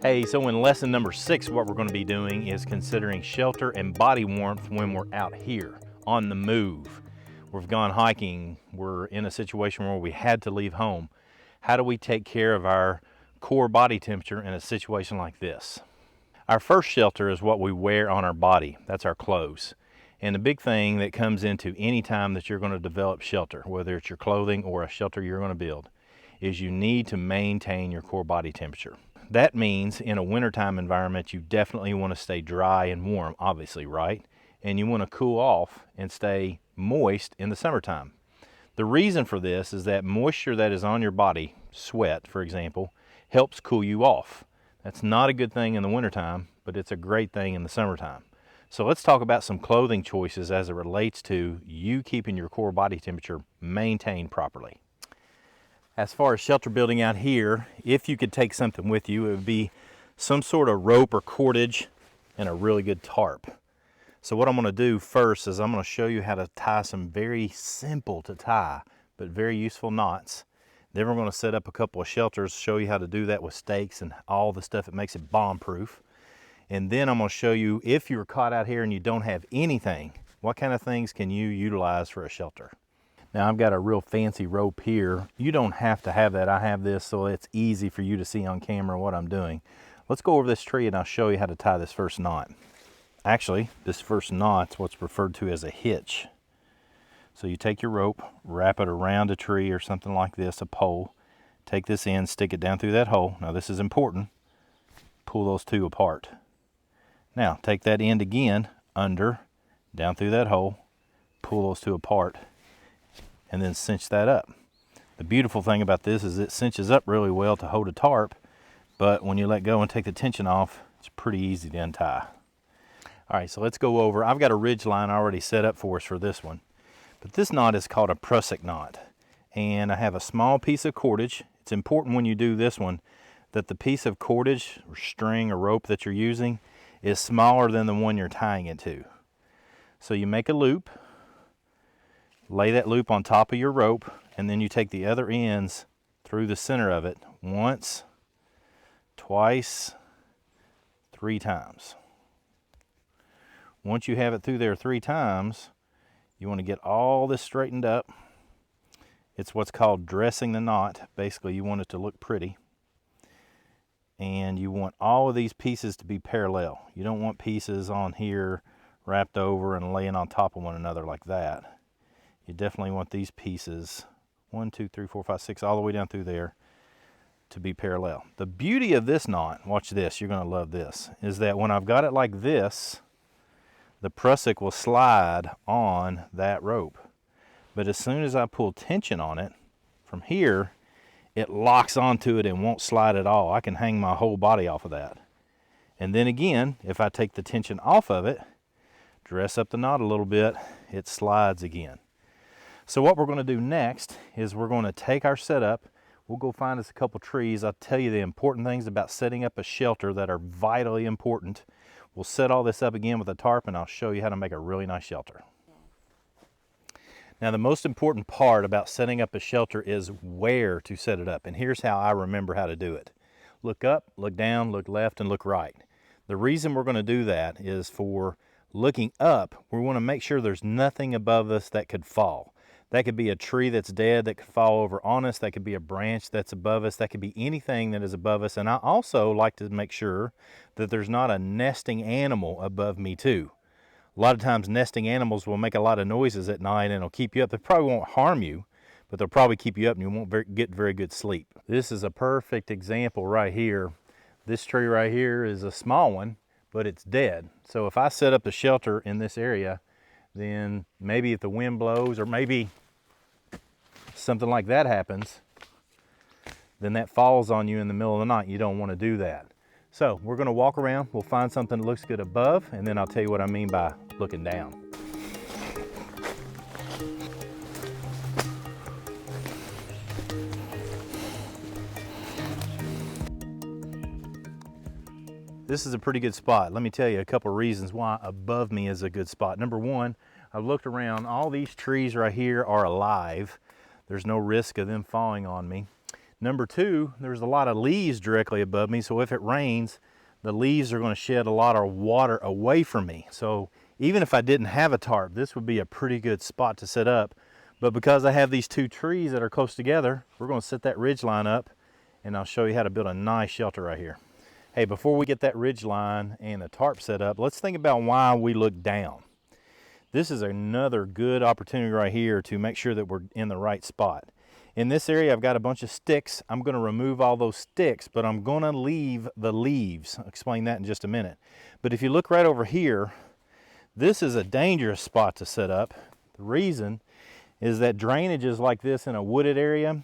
Hey, so in lesson number 6, what we're going to be doing is considering shelter and body warmth when we're out here on the move. We've gone hiking, we're in a situation where we had to leave home. How do we take care of our core body temperature in a situation like this? Our first shelter is what we wear on our body. That's our clothes. And the big thing that comes into any time that you're going to develop shelter, whether it's your clothing or a shelter you're going to build, is you need to maintain your core body temperature. That means in a wintertime environment, you definitely want to stay dry and warm, obviously, right? And you want to cool off and stay moist in the summertime. The reason for this is that moisture that is on your body, sweat, for example, helps cool you off. That's not a good thing in the wintertime, but it's a great thing in the summertime. So let's talk about some clothing choices as it relates to you keeping your core body temperature maintained properly. As far as shelter building out here, if you could take something with you, it would be some sort of rope or cordage and a really good tarp. So what I'm going to do first is I'm going to show you how to tie some very simple to tie, but very useful knots. Then we're going to set up a couple of shelters, show you how to do that with stakes and all the stuff that makes it bomb-proof. And then I'm going to show you, if you're caught out here and you don't have anything, what kind of things can you utilize for a shelter. Now I've got a real fancy rope here. You don't have to have that. I have this so it's easy for you to see on camera what I'm doing. Let's go over this tree and I'll show you how to tie this first knot. Actually, this first knot's what's referred to as a hitch. So you take your rope, wrap it around a tree or something like this, a pole. Take this end, stick it down through that hole. Now this is important. Pull those two apart. Now take that end again, under, down through that hole, pull those two apart, and then cinch that up. The beautiful thing about this is it cinches up really well to hold a tarp, but when you let go and take the tension off, it's pretty easy to untie. All right, so let's go over. I've got a ridge line already set up for us for this one, but this knot is called a prusik knot, and I have a small piece of cordage. It's important when you do this one that the piece of cordage or string or rope that you're using is smaller than the one you're tying it to. So you make a loop, lay that loop on top of your rope, and then you take the other ends through the center of it once, twice, 3 times. Once you have it through there 3 times, you want to get all this straightened up. It's what's called dressing the knot. Basically, you want it to look pretty. And you want all of these pieces to be parallel. You don't want pieces on here wrapped over and laying on top of one another like that. You definitely want these pieces, 1, 2, 3, 4, 5, 6, all the way down through there, to be parallel. The beauty of this knot, watch this, you're going to love this, is that when I've got it like this, the prusik will slide on that rope. But as soon as I pull tension on it, from here, it locks onto it and won't slide at all. I can hang my whole body off of that. And then again, if I take the tension off of it, dress up the knot a little bit, it slides again. So what we're going to do next is we're going to take our setup. We'll go find us a couple trees. I'll tell you the important things about setting up a shelter that are vitally important. We'll set all this up again with a tarp and I'll show you how to make a really nice shelter. Now the most important part about setting up a shelter is where to set it up. And here's how I remember how to do it. Look up, look down, look left, and look right. The reason we're going to do that is for looking up, we want to make sure there's nothing above us that could fall. That could be a tree that's dead that could fall over on us. That could be a branch that's above us. That could be anything that is above us. And I also like to make sure that there's not a nesting animal above me too. A lot of times nesting animals will make a lot of noises at night and it'll keep you up. They probably won't harm you, but they'll probably keep you up and you won't get very good sleep. This is a perfect example right here. This tree right here is a small one, but it's dead. So if I set up the shelter in this area, then maybe if the wind blows or maybe something like that happens, then that falls on you in the middle of the night. You don't want to do that. So we're going to walk around, we'll find something that looks good above, and then I'll tell you what I mean by looking down. This is a pretty good spot. Let me tell you a couple of reasons why above me is a good spot. Number one, I've looked around, all these trees right here are alive. There's no risk of them falling on me. Number two, there's a lot of leaves directly above me, so if it rains, the leaves are going to shed a lot of water away from me. So even if I didn't have a tarp, this would be a pretty good spot to set up. But because I have these two trees that are close together, we're going to set that ridge line up, and I'll show you how to build a nice shelter right here. Hey, before we get that ridge line and the tarp set up, let's think about why we look down. This is another good opportunity right here to make sure that we're in the right spot. In this area, I've got a bunch of sticks. I'm going to remove all those sticks, but I'm going to leave the leaves. I'll explain that in just a minute. But if you look right over here, this is a dangerous spot to set up. The reason is that drainages like this in a wooded area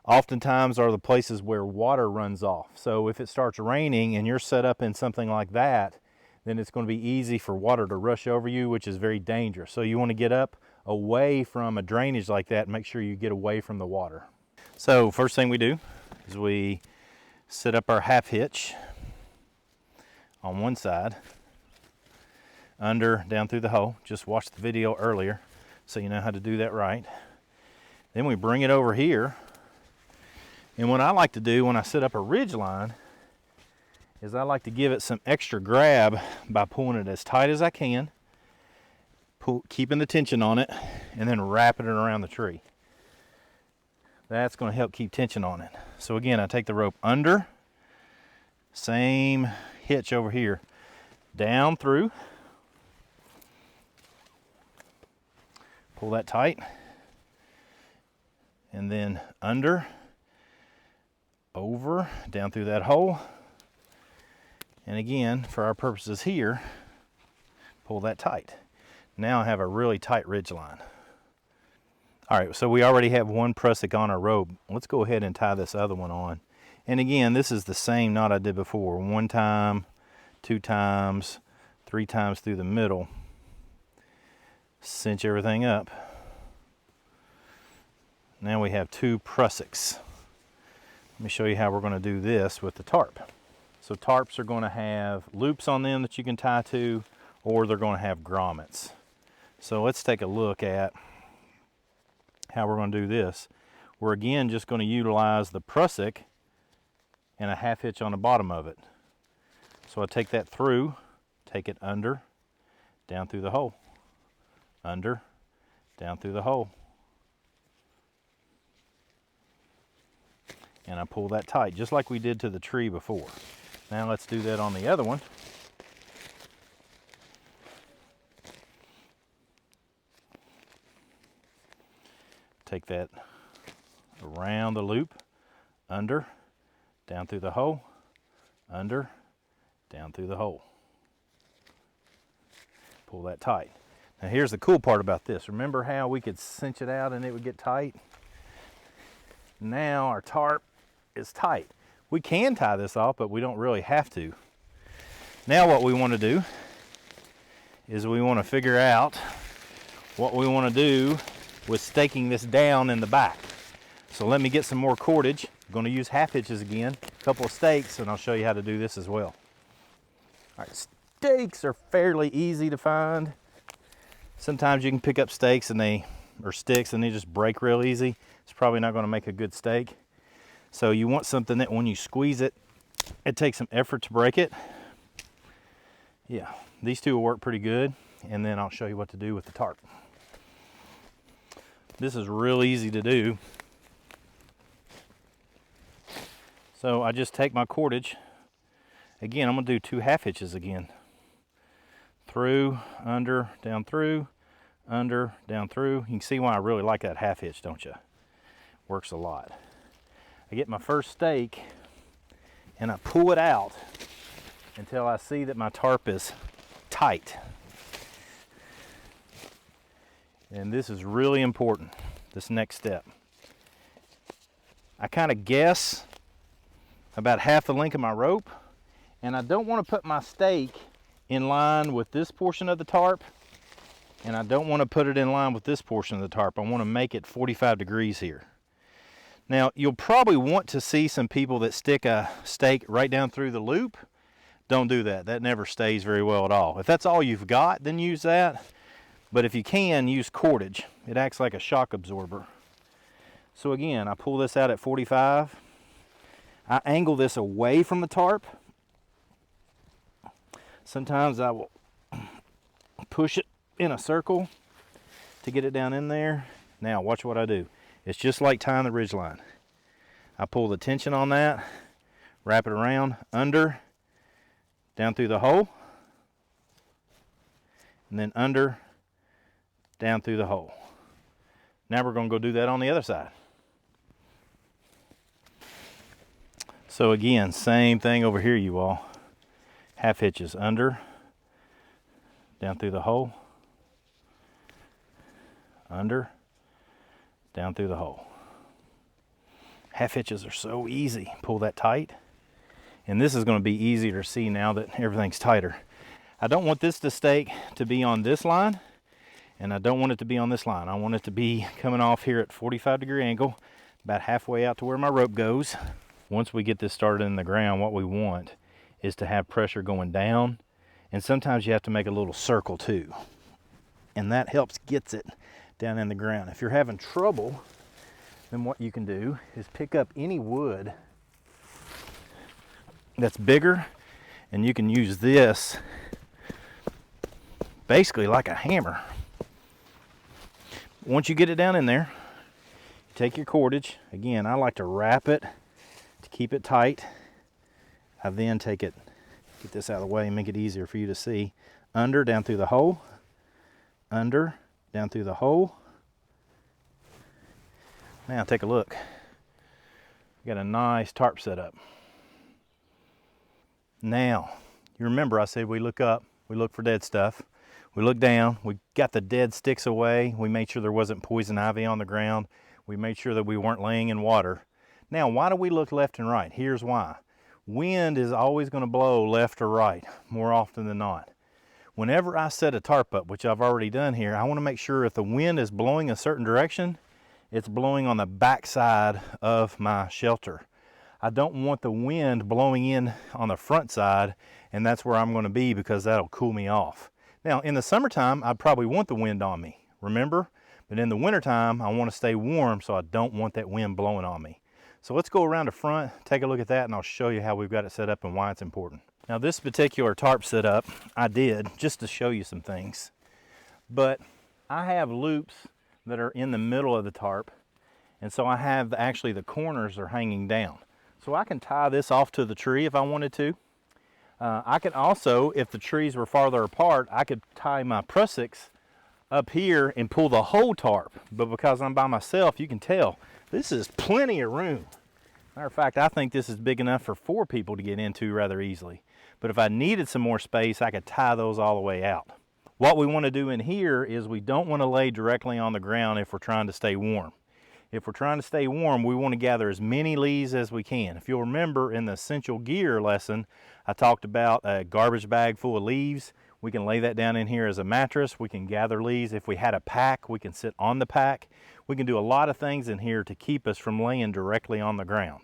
oftentimes are the places where water runs off. So if it starts raining and you're set up in something like that, then it's going to be easy for water to rush over you, which is very dangerous. So you want to get up away from a drainage like that and make sure you get away from the water. So first thing we do is we set up our half hitch on one side, under, down through the hole. Just watch the video earlier so you know how to do that right. Then we bring it over here. And what I like to do when I set up a ridge line is I like to give it some extra grab by pulling it as tight as I can, keeping the tension on it, and then wrapping it around the tree. That's going to help keep tension on it. So again, I take the rope under, same hitch over here, down through, pull that tight, and then under, over, down through that hole, and again, for our purposes here, pull that tight. Now I have a really tight ridge line. All right, so we already have one prusik on our rope. Let's go ahead and tie this other one on. And again, this is the same knot I did before. 1 time, 2 times, 3 times through the middle. Cinch everything up. Now we have 2 prusiks. Let me show you how we're going to do this with the tarp. So tarps are going to have loops on them that you can tie to, or they're going to have grommets. So let's take a look at how we're going to do this. We're again just going to utilize the prusik and a half hitch on the bottom of it. So I take that through, take it under, down through the hole, under, down through the hole. And I pull that tight, just like we did to the tree before. Now let's do that on the other one. Take that around the loop, under, down through the hole, under, down through the hole. Pull that tight. Now here's the cool part about this. Remember how we could cinch it out and it would get tight? Now our tarp is tight. We can tie this off, but we don't really have to. Now what we want to do is we want to figure out what we want to do with staking this down in the back. So let me get some more cordage. I'm going to use half hitches again, a couple of stakes, and I'll show you how to do this as well. All right, stakes are fairly easy to find. Sometimes you can pick up stakes or sticks and they just break real easy. It's probably not going to make a good stake. So you want something that when you squeeze it, it takes some effort to break it. Yeah, these two will work pretty good. And then I'll show you what to do with the tarp. This is real easy to do. So I just take my cordage. Again, I'm going to do 2 half hitches again. Through, under, down through, under, down through. You can see why I really like that half hitch, don't you? Works a lot. I get my first stake and I pull it out until I see that my tarp is tight. And this is really important, this next step. I kind of guess about half the length of my rope, and I don't want to put my stake in line with this portion of the tarp, and I don't want to put it in line with this portion of the tarp. I want to make it 45 degrees here. Now, you'll probably want to see some people that stick a stake right down through the loop. Don't do that. That never stays very well at all. If that's all you've got, then use that. But if you can, use cordage. It acts like a shock absorber. So again, I pull this out at 45. I angle this away from the tarp. Sometimes I will push it in a circle to get it down in there. Now watch what I do. It's just like tying the ridge line. I pull the tension on that, wrap it around, under, down through the hole, and then under, down through the hole. Now we're going to go do that on the other side. So again, same thing over here, you all. Half hitches, under, down through the hole, under, down through the hole. Half hitches are so easy. Pull that tight. And this is going to be easier to see now that everything's tighter. I don't want this stake to be on this line, and I don't want it to be on this line. I want it to be coming off here at 45-degree angle, about halfway out to where my rope goes. Once we get this started in the ground, what we want is to have pressure going down, and sometimes you have to make a little circle too. And that helps gets it down in the ground. If you're having trouble, then what you can do is pick up any wood that's bigger, and you can use this basically like a hammer. Once you get it down in there, you take your cordage. Again, I like to wrap it to keep it tight. I then take it, get this out of the way and make it easier for you to see. Under, down through the hole, under, down through the hole. Now take a look. We got a nice tarp set up. Now, you remember I said we look up, we look for dead stuff. We look down, we got the dead sticks away. We made sure there wasn't poison ivy on the ground. We made sure that we weren't laying in water. Now, why do we look left and right? Here's why. Wind is always going to blow left or right, more often than not. Whenever I set a tarp up, which I've already done here, I want to make sure if the wind is blowing a certain direction, it's blowing on the back side of my shelter. I don't want the wind blowing in on the front side, and that's where I'm going to be because that'll cool me off. Now, in the summertime, I'd probably want the wind on me, remember? But in the wintertime, I want to stay warm, so I don't want that wind blowing on me. So let's go around the front, take a look at that, and I'll show you how we've got it set up and why it's important. Now, this particular tarp setup, I did just to show you some things. But I have loops that are in the middle of the tarp, and so I have actually the corners are hanging down. So I can tie this off to the tree if I wanted to. I could also, if the trees were farther apart, I could tie my prussics up here and pull the whole tarp. But because I'm by myself, you can tell this is plenty of room. Matter of fact, I think this is big enough for 4 people to get into rather easily. But if I needed some more space, I could tie those all the way out. What we want to do in here is we don't want to lay directly on the ground if we're trying to stay warm. If we're trying to stay warm, we want to gather as many leaves as we can. If you'll remember in the essential gear lesson, I talked about a garbage bag full of leaves. We can lay that down in here as a mattress. We can gather leaves. If we had a pack, we can sit on the pack. We can do a lot of things in here to keep us from laying directly on the ground.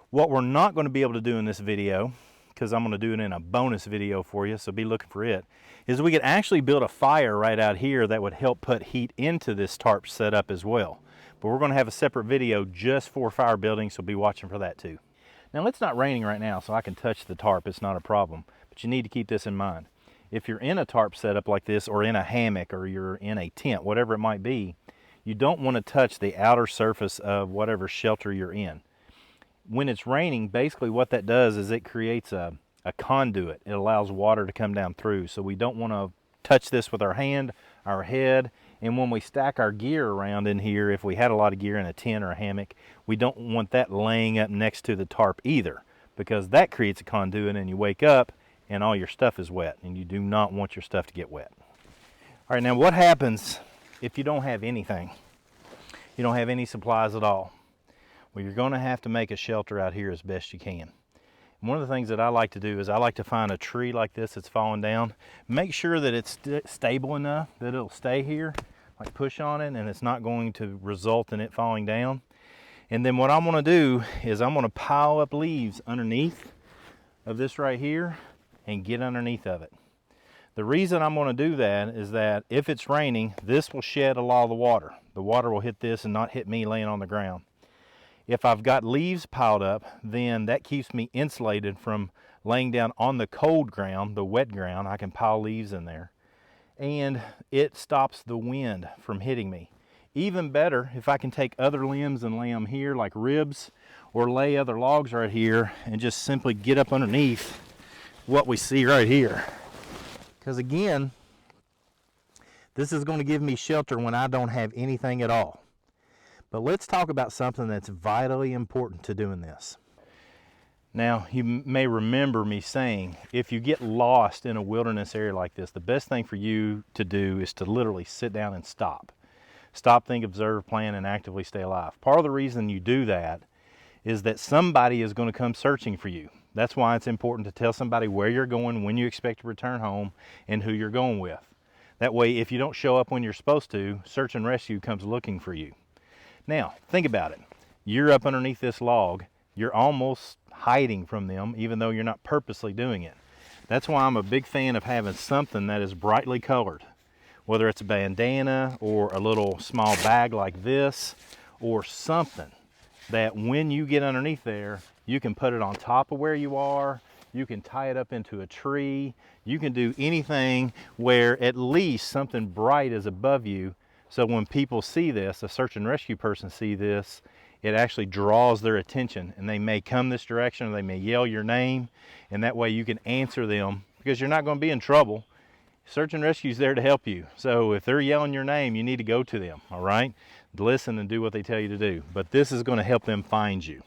What we're not going to be able to do in this video, because I'm going to do it in a bonus video for you, so be looking for it, is we could actually build a fire right out here that would help put heat into this tarp setup as well. But we're going to have a separate video just for fire building, so be watching for that too. Now, it's not raining right now, so I can touch the tarp. It's not a problem, but you need to keep this in mind. If you're in a tarp setup like this, or in a hammock, or you're in a tent, whatever it might be, you don't want to touch the outer surface of whatever shelter you're in. When it's raining, basically what that does is it creates a conduit. It allows water to come down through, so we don't want to touch this with our hand, our head. And when we stack our gear around in here, if we had a lot of gear in a tent or a hammock, we don't want that laying up next to the tarp either, because that creates a conduit and you wake up and all your stuff is wet, and you do not want your stuff to get wet. All right, now what happens if you don't have anything? You don't have any supplies at all. Well, you're going to have to make a shelter out here as best you can. One of the things that I like to do is I like to find a tree like this that's fallen down. Make sure that it's stable enough that it'll stay here. Like push on it and it's not going to result in it falling down. And then what I'm going to do is I'm going to pile up leaves underneath of this right here and get underneath of it. The reason I'm going to do that is that if it's raining, this will shed a lot of the water. The water will hit this and not hit me laying on the ground. If I've got leaves piled up, then that keeps me insulated from laying down on the cold ground, the wet ground. I can pile leaves in there, and it stops the wind from hitting me. Even better, if I can take other limbs and lay them here like ribs, or lay other logs right here and just simply get up underneath what we see right here. Because again, this is going to give me shelter when I don't have anything at all. But let's talk about something that's vitally important to doing this. Now, you may remember me saying, if you get lost in a wilderness area like this, the best thing for you to do is to literally sit down and stop. Stop, think, observe, plan, and actively stay alive. Part of the reason you do that is that somebody is going to come searching for you. That's why it's important to tell somebody where you're going, when you expect to return home, and who you're going with. That way, if you don't show up when you're supposed to, search and rescue comes looking for you. Now, think about it. You're up underneath this log. You're almost hiding from them, even though you're not purposely doing it. That's why I'm a big fan of having something that is brightly colored, whether it's a bandana or a little small bag like this, or something that when you get underneath there, you can put it on top of where you are, you can tie it up into a tree, you can do anything where at least something bright is above you, so when people see this, a search and rescue person see this, it actually draws their attention, and they may come this direction, or they may yell your name, and that way you can answer them, because you're not going to be in trouble. Search and rescue is there to help you. So if they're yelling your name, you need to go to them, all right? Listen and do what they tell you to do. But this is going to help them find you.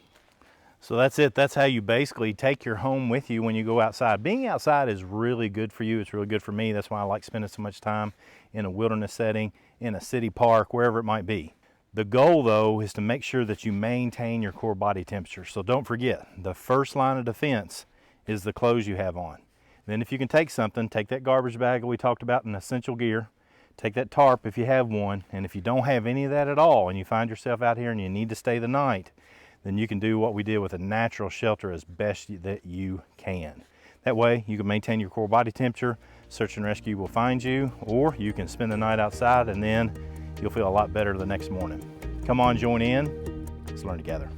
So that's it. That's how you basically take your home with you when you go outside. Being outside is really good for you. It's really good for me. That's why I like spending so much time in a wilderness setting, in a city park, wherever it might be. The goal, though, is to make sure that you maintain your core body temperature. So don't forget, the first line of defense is the clothes you have on. Then if you can take something, take that garbage bag that we talked about in essential gear, take that tarp if you have one, and if you don't have any of that at all and you find yourself out here and you need to stay the night, then you can do what we did with a natural shelter as best that you can. That way you can maintain your core body temperature, search and rescue will find you, or you can spend the night outside and then you'll feel a lot better the next morning. Come on, join in, let's learn together.